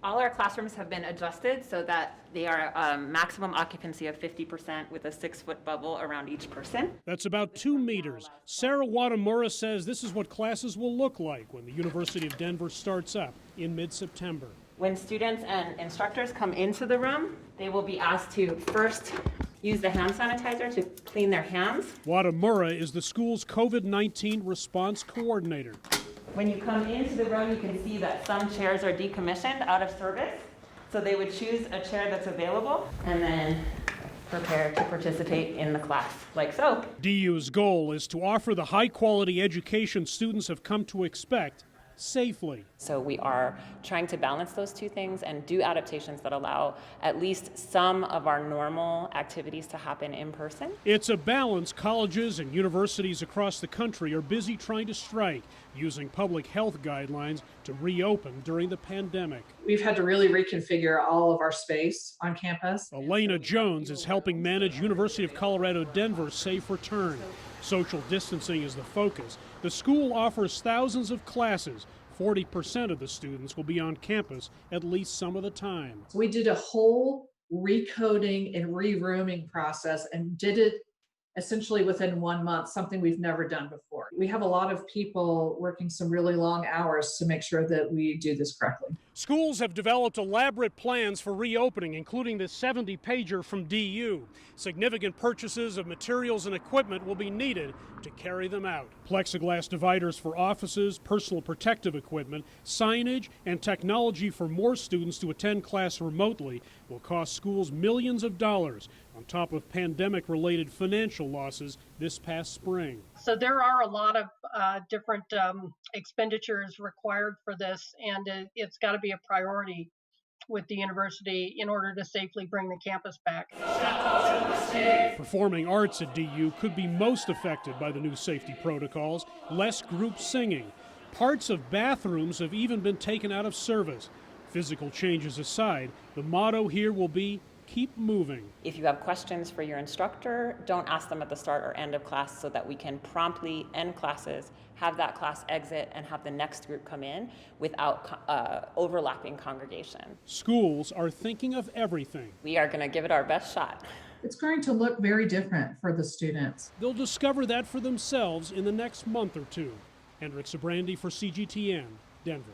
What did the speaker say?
All our classrooms have been adjusted so that they are maximum occupancy of 50% with a 6-foot bubble around each person. That's about 2 meters. Sarah Wadamura says this is what classes will look like when the University of Denver starts up in mid-September. When students and instructors come into the room, they will be asked to first use the hand sanitizer to clean their hands. Wadamura is the school's COVID-19 response coordinator. When you come into the room, you can see that some chairs are decommissioned, out of service. So they would choose a chair that's available and then prepare to participate in the class, like so. DU's goal is to offer the high-quality education students have come to expect safely. So we are trying to balance those two things and do adaptations that allow at least some of our normal activities to happen in person. It's a balance colleges and universities across the country are busy trying to strike, using public health guidelines to reopen during the pandemic. We've had to really reconfigure all of our space on campus. Elena Jones is helping manage University of Colorado Denver's safe return. Social distancing is the focus. The school offers thousands of classes. 40% of the students will be on campus at least some of the time. We did a whole recoding and re-rooming process and did it essentially within 1 month, something we've never done before. We have a lot of people working some really long hours to make sure that we do this correctly. Schools have developed elaborate plans for reopening, including the 70-pager from DU. Significant purchases of materials and equipment will be needed to carry them out. Plexiglass dividers for offices, personal protective equipment, signage, and technology for more students to attend class remotely will cost schools millions of dollars, on top of pandemic-related financial losses this past spring. So there are a lot of different expenditures required for this, and it's got to be a priority with the university in order to safely bring the campus back. Performing arts at DU could be most affected by the new safety protocols, less group singing. Parts of bathrooms have even been taken out of service. Physical changes aside, the motto here will be keep moving. If you have questions for your instructor, don't ask them at the start or end of class so that we can promptly end classes, have that class exit, and have the next group come in without overlapping congregation. Schools are thinking of everything. We are going to give it our best shot. It's going to look very different for the students. They'll discover that for themselves in the next month or two. Hendrik Sabrandi for CGTN, Denver.